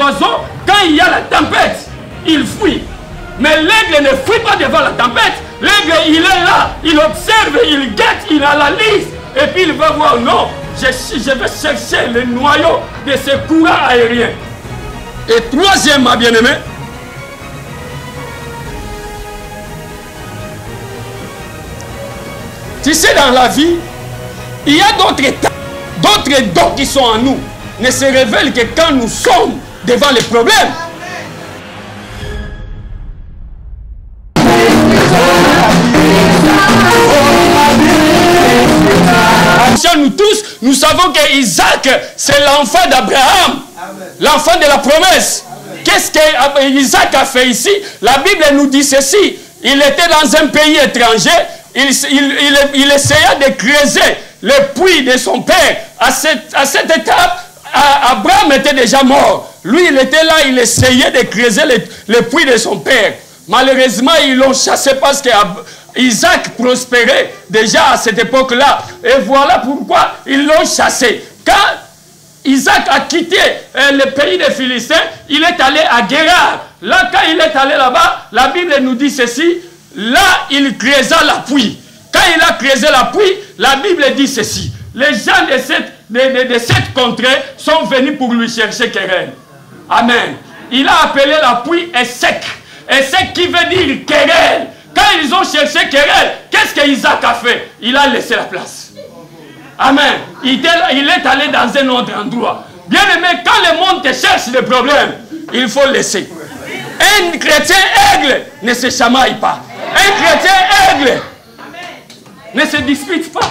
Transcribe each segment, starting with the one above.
oiseaux, quand il y a la tempête, ils fuient. Mais l'aigle ne fuit pas devant la tempête. L'aigle, il est là, il observe, il guette, il analyse. Et puis il va voir, non, je vais chercher le noyau de ce courant aérien. Et troisième, ma bien-aimée, tu sais, dans la vie, il y a d'autres dons qui sont en nous, ne se révèlent que quand nous sommes devant les problèmes. Nous tous, nous savons que Isaac, c'est l'enfant d'Abraham, l'enfant de la promesse. Qu'est-ce que Isaac a fait ici? La Bible nous dit ceci. Il était dans un pays étranger. Il essaya de creuser le puits de son père. À cette étape, Abraham était déjà mort. Lui, il était là, il essayait de creuser le puits de son père. Malheureusement, ils l'ont chassé parce que Isaac prospérait déjà à cette époque-là. Et voilà pourquoi ils l'ont chassé. Quand Isaac a quitté le pays des Philistins, il est allé à Guérar. Là, quand il est allé là-bas, la Bible nous dit ceci. Là, il creusa la puits. Quand il a creusé la puits, la Bible dit ceci. Les gens de cette contrée sont venus pour lui chercher querelle. Amen. Il a appelé la puits Essek. Essek qui veut dire querelle. Quand ils ont cherché querelle, qu'est-ce qu'Isaac a fait? Il a laissé la place. Amen. Il est allé dans un autre endroit. Bien aimé, quand le monde te cherche des problèmes, il faut laisser. Un chrétien aigle ne se chamaille pas. Un chrétien aigle ne se dispute pas.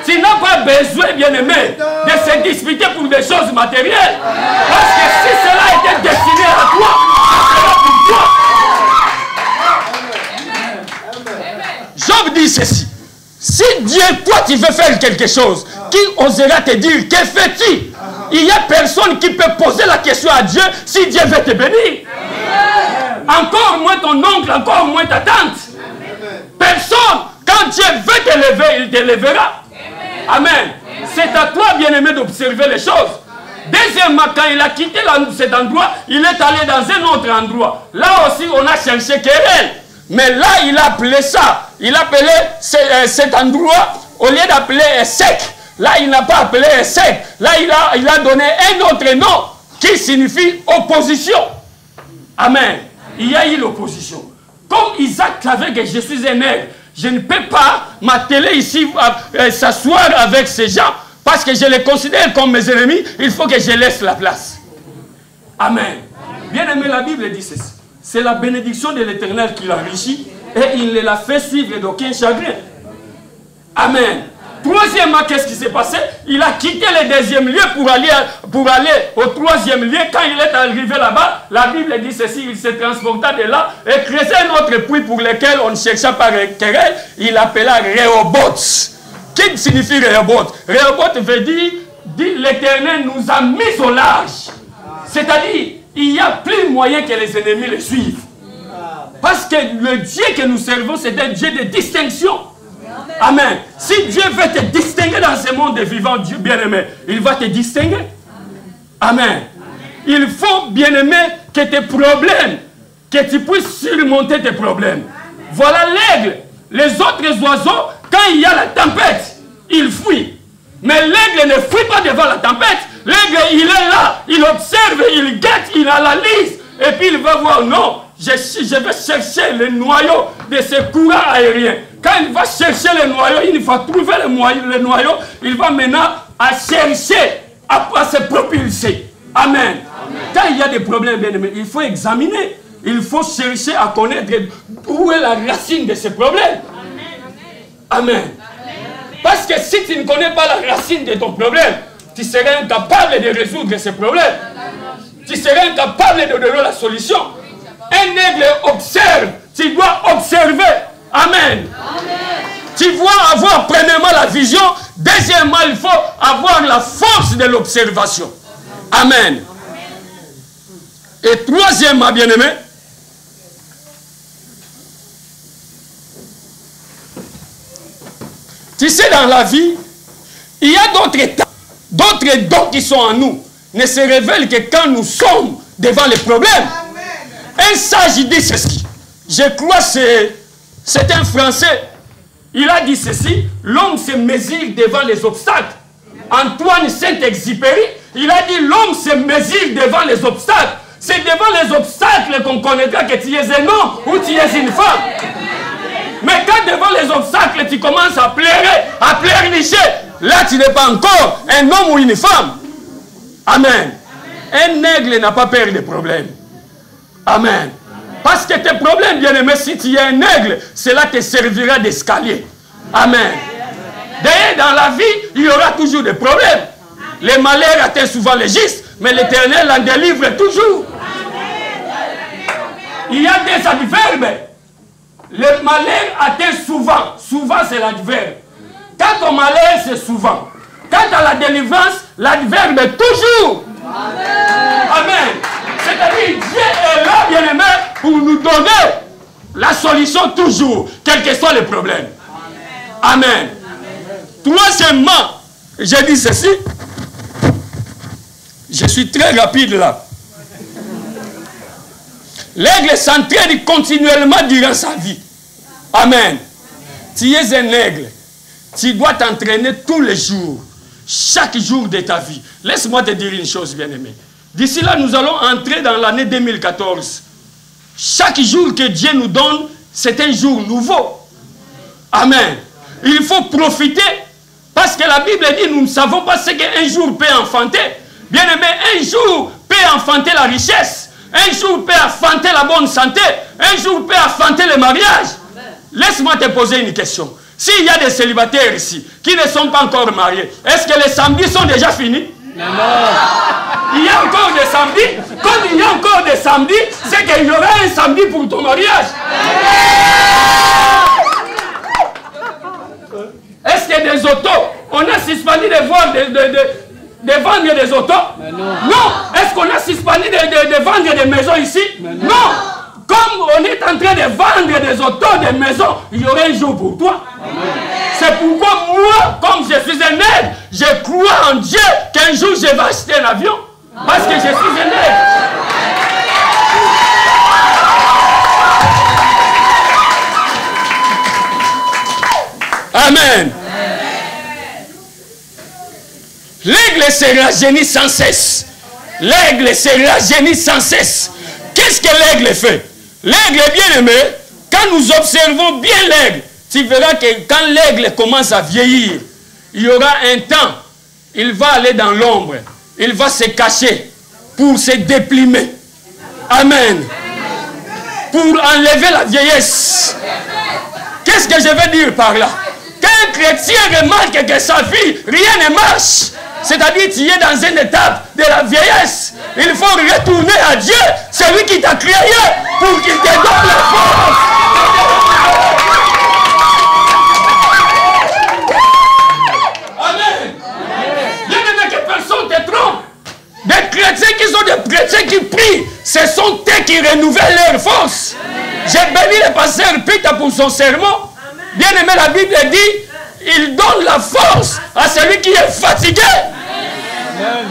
Tu n'as pas besoin, bien aimé, de se disputer pour des choses matérielles. Parce que si cela était destiné à toi, ce sera pour toi. Job dit ceci. Si Dieu, toi, tu veux faire quelque chose, qui osera te dire, que fais-tu? Il n'y a personne qui peut poser la question à Dieu si Dieu veut te bénir. Encore moins ton oncle, encore moins ta tante. Personne. Quand Dieu veut te lever, il te lèvera. Amen. C'est à toi, bien-aimé, d'observer les choses. Deuxièmement, quand il a quitté cet endroit, il est allé dans un autre endroit. Là aussi, on a cherché querelle. Mais là, il a appelé ça. Il a appelé cet endroit, au lieu d'appeler Essek. Là, il n'a pas appelé Essek. Là, il a donné un autre nom qui signifie opposition. Amen. Il y a eu l'opposition. Comme Isaac savait que je suis un aigle, je ne peux pas m'atteler ici, s'asseoir avec ces gens, parce que je les considère comme mes ennemis. Il faut que je laisse la place. Amen. Bien aimé, la Bible dit ceci. C'est la bénédiction de l'Éternel qui l'enrichit et il ne l'a fait suivre d'aucun chagrin. Amen. Troisièmement, qu'est-ce qui s'est passé? Il a quitté le deuxième lieu pour aller au troisième lieu. Quand il est arrivé là-bas, la Bible dit ceci, il se transporta de là et creusait un autre puits pour lequel on ne cherchait pas querelle. Il appela Rehoboth. Qu'est-ce qui signifie Rehoboth? Rehoboth veut dire l'Éternel nous a mis au large. C'est-à-dire, il n'y a plus moyen que les ennemis le suivent. Parce que le Dieu que nous servons, c'est un Dieu de distinction. Amen. Si Dieu veut te distinguer dans ce monde de vivants, Dieu bien-aimé, il va te distinguer. Amen. Il faut, bien-aimé, que tes problèmes, que tu puisses surmonter tes problèmes. Voilà l'aigle. Les autres oiseaux, quand il y a la tempête, ils fuient. Mais l'aigle ne fuit pas devant la tempête. L'aigle, il est là, il observe, il guette, il analyse. Et puis il va voir, non, je vais chercher le noyau de ce courant aérien. Quand il va chercher le noyau, il va trouver le noyau, il va maintenant à chercher, à se propulser. Amen. Quand il y a des problèmes, bien aimés, il faut examiner. Il faut chercher à connaître où est la racine de ces problèmes. Amen. Parce que si tu ne connais pas la racine de ton problème, tu serais incapable de résoudre ces problèmes. Tu serais incapable de donner la solution. Un aigle observe. Tu dois observer. Amen. Tu dois avoir premièrement la vision. Deuxièmement, il faut avoir la force de l'observation. Amen. Et troisièmement, bien-aimé, tu sais, dans la vie, il y a d'autres dons qui sont en nous, ne se révèle que quand nous sommes devant les problèmes. Un sage dit ceci. Je crois que c'est un Français. Il a dit ceci. L'homme se mesure devant les obstacles. Antoine Saint-Exupéry, il a dit l'homme se mesure devant les obstacles. C'est devant les obstacles qu'on connaîtra que tu es un homme ou tu es une femme. Mais quand devant les obstacles, tu commences à pleurer, à pleurnicher, là tu n'es pas encore un homme ou une femme. Amen. Un aigle n'a pas peur des problèmes. Amen. Parce que tes problèmes, bien aimé, si tu es un aigle, cela te servira d'escalier. Amen. D'ailleurs, dans la vie, il y aura toujours des problèmes. Les malheurs atteignent souvent les justes, mais l'Éternel en délivre toujours. Il y a des adverbes. Le malheur atteint souvent. Souvent, c'est l'adverbe. Quant au malheur, c'est souvent. Quant à la délivrance, l'adverbe est toujours. Amen. C'est-à-dire, Dieu est là, bien-aimé, pour nous donner la solution toujours, quels que soient les problèmes. Amen. Troisièmement, j'ai dit ceci. Je suis très rapide là. L'aigle s'entraîne continuellement durant sa vie. Amen. Tu es un aigle. Tu dois t'entraîner tous les jours. Chaque jour de ta vie. Laisse-moi te dire une chose, bien-aimé. D'ici là, nous allons entrer dans l'année 2014. Chaque jour que Dieu nous donne, c'est un jour nouveau. Amen. Il faut profiter. Parce que la Bible dit, nous ne savons pas ce qu'un jour peut enfanter. Bien-aimé, un jour peut enfanter la richesse. Un jour peut enfanter la bonne santé. Un jour peut enfanter le mariage. Laisse-moi te poser une question. S'il y a des célibataires ici qui ne sont pas encore mariés, est-ce que les samedis sont déjà finis? Non. Il y a encore des samedis. Comme il y a encore des samedis, c'est qu'il y aura un samedi pour ton mariage. Est-ce que des autos, on a suspendu de vendre des autos? Non. Est-ce qu'on a suspendu de vendre des maisons ici? Non. Comme on est en train de vendre des autos, des maisons, il y aura un jour pour toi. C'est pourquoi moi, comme je suis un aigle, je crois en Dieu qu'un jour je vais acheter un avion. Parce que je suis un aigle. Amen. L'aigle se rajeunit sans cesse. L'aigle se rajeunit sans cesse. Qu'est-ce que l'aigle fait? L'aigle est bien aimé. Quand nous observons bien l'aigle, tu verras que quand l'aigle commence à vieillir, il y aura un temps, il va aller dans l'ombre. Il va se cacher pour se déprimer. Amen. Pour enlever la vieillesse. Qu'est-ce que je veux dire par là? Quand un chrétien remarque que sa vie, rien ne marche, c'est-à-dire tu es dans une étape de la vieillesse, il faut retourner à Dieu, celui qui t'a créé, pour qu'il te donne la force. Amen. Bien aimé, que personne te trompe. Des chrétiens qui sont des chrétiens qui prient, ce sont eux qui renouvellent leur force. J'ai béni le pasteur Peter pour son sermon. Bien aimé, la Bible dit, il donne la force à celui qui est fatigué. Amen.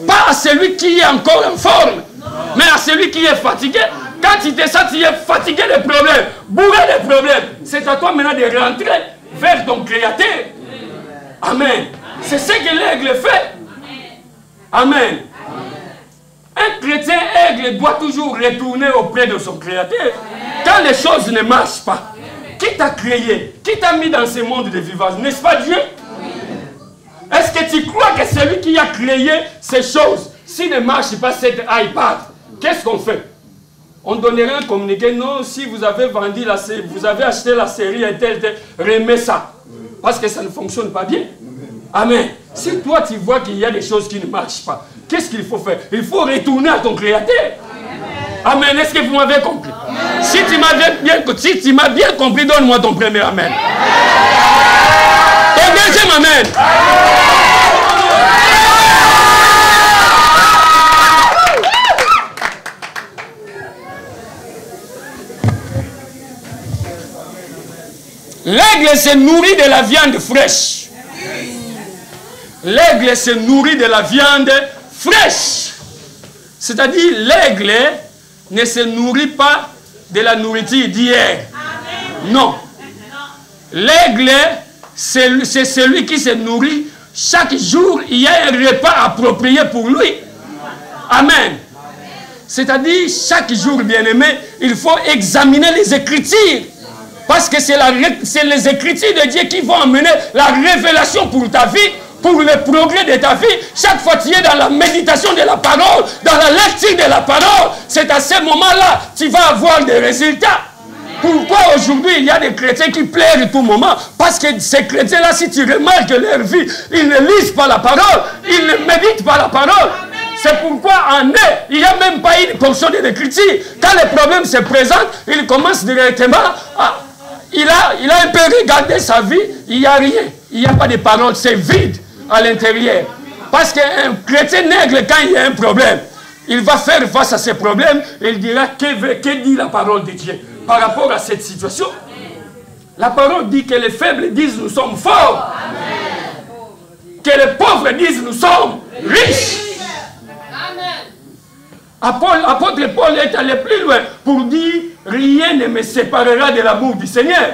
Pas à celui qui est encore en forme, mais à celui qui est fatigué. Quand tu te sens, tu es fatigué des problèmes, bourré des problèmes. C'est à toi maintenant de rentrer vers ton Créateur. Amen. C'est ce que l'aigle fait. Amen. Un chrétien aigle doit toujours retourner auprès de son Créateur. Quand les choses ne marchent pas, qui t'a créé? Qui t'a mis dans ce monde de vivants? N'est-ce pas Dieu? Est-ce que tu crois que celui qui a créé ces choses, s'il ne marche pas cet iPad, qu'est-ce qu'on fait? On donnerait un communiqué. Non, si vous avez vendu la série, vous avez acheté la série et tel, remets ça. Parce que ça ne fonctionne pas bien. Amen. Si toi tu vois qu'il y a des choses qui ne marchent pas, qu'est-ce qu'il faut faire? Il faut retourner à ton Créateur. Amen. Est-ce que vous m'avez compris? Si tu m'as bien compris, donne-moi ton premier amen. Ton deuxième amen. L'aigle se nourrit de la viande fraîche. L'aigle se nourrit de la viande fraîche. C'est-à-dire, l'aigle ne se nourrit pas de la nourriture d'hier. Non. L'aigle, c'est celui qui se nourrit. Chaque jour, il y a un repas approprié pour lui. Amen. C'est-à-dire, chaque jour, bien-aimé, il faut examiner les Écritures. Parce que c'est les Écritures de Dieu qui vont amener la révélation pour ta vie, pour le progrès de ta vie. Chaque fois que tu es dans la méditation de la parole, dans la lecture de la parole, c'est à ce moment-là que tu vas avoir des résultats. Pourquoi aujourd'hui il y a des chrétiens qui pleurent tout moment? Parce que ces chrétiens-là, si tu remarques leur vie, ils ne lisent pas la parole, ils ne méditent pas la parole. C'est pourquoi en eux, il n'y a même pas une portion de l'écriture. Quand le problème se présente, il commence directement à... Il a un peu regardé sa vie, il n'y a rien. Il n'y a pas de parole, c'est vide à l'intérieur. Parce qu'un chrétien nègre, quand il y a un problème, il va faire face à ce problème et il dira que dit la parole de Dieu par rapport à cette situation. La parole dit que les faibles disent nous sommes forts. Amen. Que les pauvres disent nous sommes riches. Apôtre Paul est allé plus loin pour dire rien ne me séparera de l'amour du Seigneur.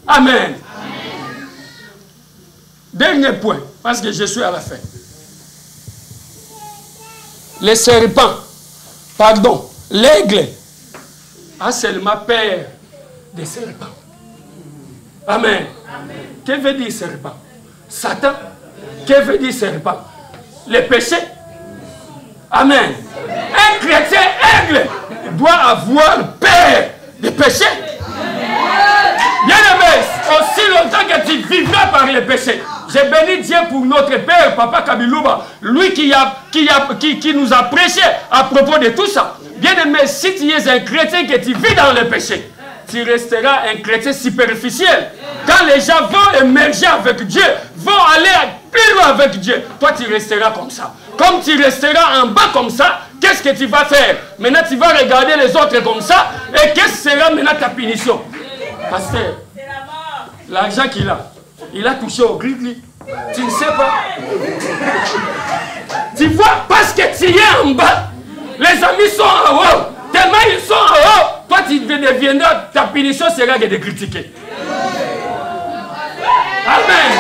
Amen. Amen. Dernier point, parce que je suis à la fin. Les serpents, pardon, l'aigle a seulement peur des serpents. Amen. Amen. Que veut dire serpent? Satan. Que veut dire serpent? Le péché. Amen. Un chrétien aigle doit avoir peur du péché. Bien aimé, aussi longtemps que tu vivras par le péché. J'ai béni Dieu pour notre Père, Papa Kabilouba, lui qui nous a prêché à propos de tout ça. Bien aimé, si tu es un chrétien que tu vis dans le péché, tu resteras un chrétien superficiel. Quand les gens vont émerger avec Dieu, vont aller plus loin avec Dieu, toi tu resteras comme ça. Comme tu resteras en bas comme ça, qu'est-ce que tu vas faire? Maintenant tu vas regarder les autres comme ça, et qu'est-ce que sera maintenant ta punition? Pasteur, l'argent qu'il a, il a touché au gris. Tu ne sais pas. Tu vois, parce que tu es en bas, les amis sont en haut. Tellement ils sont en haut, toi tu deviendras, ta punition sera de critiquer. Amen.